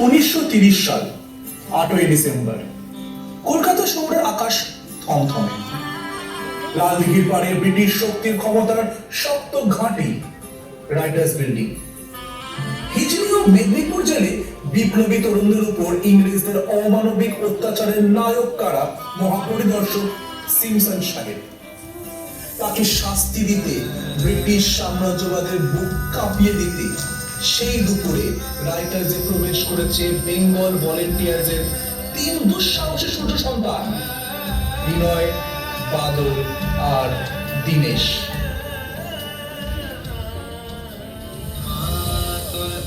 1930 সাল 8ই ডিসেম্বর কলকাতা শহরের আকাশ থমথমে। লাল দিঘির পাড়ে ব্রিটিশ শক্তির ক্ষমতার শক্ত ঘাঁটি রাইটার্স বিল্ডিং। হিজলি ও মেদিনীপুর জেলে বিপ্লবী তরুণদের উপর ইংরেজদের অমানবিক অত্যাচারের নায়ক কারা মহাপরিদর্শক সিমসন সাহেব। তাকে শাস্তি দিতে, ব্রিটিশ সাম্রাজ্যবাদের বুক কাঁপিয়ে দিতে সেই দুপুরে রাইটার্সে প্রবেশ করেছে বেঙ্গল ভলেন্টিয়ার্সের 3 দুঃসাহসী ছোট সন্তান বিনয়, বাদল আর দীনেশ।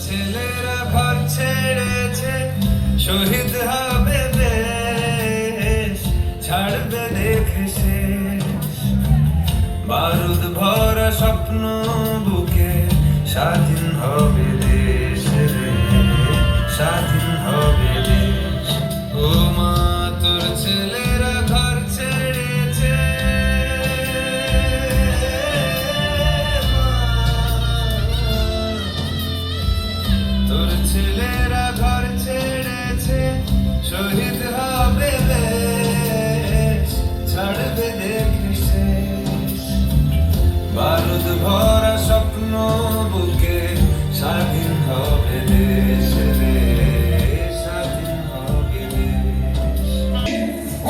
ছেলেরা ঘর ছেড়েছে, শহীদ হবে দেশ, ছাড়বে দেখে শেষ। বারুদ ভরা স্বপ্ন বুকে, স্বাধীন হবে দেশ রে, স্বাধীন হবে দেশ। ও মা তোর ছেলেরা ঘর ছেড়েছে, তোর ছেলেরা ঘর ছেড়েছে, শহীদ হবে দেশ, ছাড়বে দেখে শেষ। বারুদ ভরা স্বপ্ন বুকে, স্বাধীন হবে দেশ রে, স্বাধীন হবে দেশ।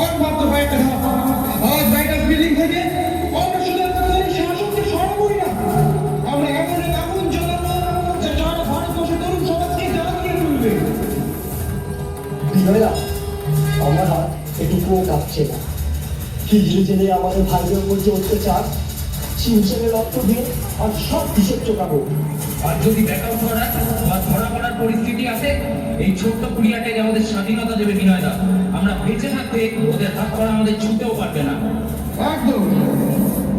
অনবদ্য হয়ে গেল। আজ রাইটার্স বিল্ডিং থেকে আমরা শুধু তাদের শাসককে স্মরণ করি না, আমরা এমন এক আগুন জ্বালাবো যা সারা ভারতবর্ষের তরুণ সমাজকে জ্বালিয়ে তুলবে। বিনয়রা, আমরা এটুকুও কাঁপছে না। হিজলি জেলে আমাদের ভাইদের উপর যে অত্যাচার, সিমসনের রক্ত দিয়ে আর সব হিসেব চোকাবো। আর যদি ব্যাকআউট করার বা ধরা পড়ার পরিস্থিতি আসে, এই ছোট্ট কুড়িয়াটাই আমাদের স্বাধীনতা দেবে বিনয়দা। আমরা বেঁচে থাকতে ওদের হাত করা আমাদের ছুঁতেও পারবে না। একদম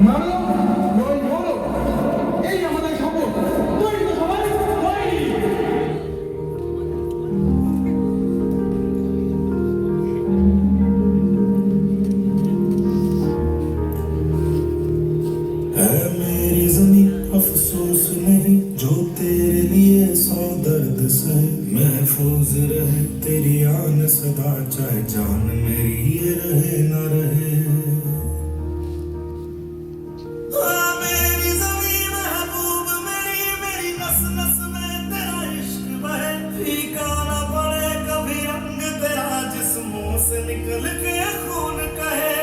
মানব নয় মৌলব, এই আমাদের শপথ। তৈরি তো সবাই? তৈরি। है मेरी ज़मीं अफसोस नहीं, जो तेरे लिए सौ दर्द सहे। महफूज रहे तेरी आन सदा, चाहे जान मेरी ये रहे न रहे। मेरी ज़मीं महबूब मेरी, मेरी नस नस में तेरा इश्क बहे। फीका न पड़े कभी रंग तेरा, जिस्मों से निकल के खून कहे।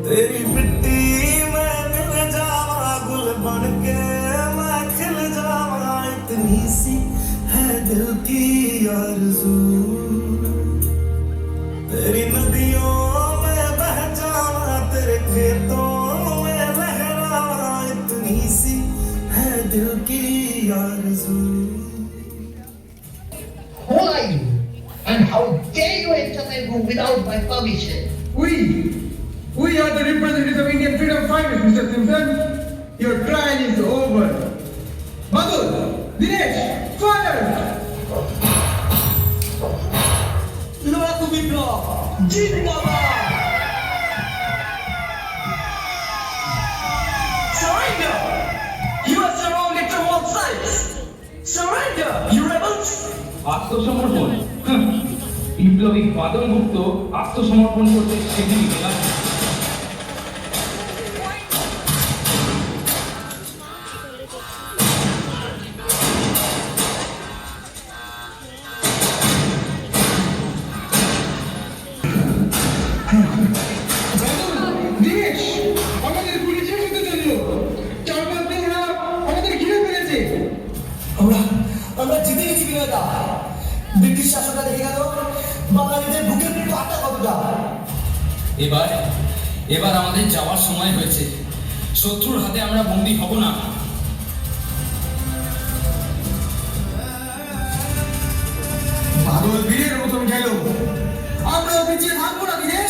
तेरी मिट्टी में मिल जावा, गुल बन के मैं खिल जावा। इतनी सी है दिल की आरज़ू, तेरी नदियों में बह जावा, तेरे खेतों में लहरावा। इतनी सी है दिल की आरज़ू। Who are you? And how dare you enter my room without my permission? We are the representatives of Indian freedom fighters, Mr. Simpson. Your trial is over. Badul, Dinesh, fire! লড়াকু বিপ্লব জিন্দাবাদ! Surrender! You are surrounded from all sides. Surrender, you rebels! আত্মসমর্পণ? বিপ্লবী বাদল গুপ্ত আত্মসমর্পণ করতে সেদিন গেলাম। দিনেশ, আমাদের police এসে চলল। চারপাশ দিয়ে ওরা আমাদের ঘিরে ফেলেছে। আমরা জিতে গেছি বিনয়দা। ব্রিটিশ শাসকরা দেখে গেল বাঙালিদের বুকের পাটা কতটা। এবার আমাদের যাওয়ার সময় হয়েছে। শত্রুর হাতে আমরা বন্দী হব না। বাদল বীরের মতন গেল, আমরা পিছিয়ে থাকবো না দিনেশ।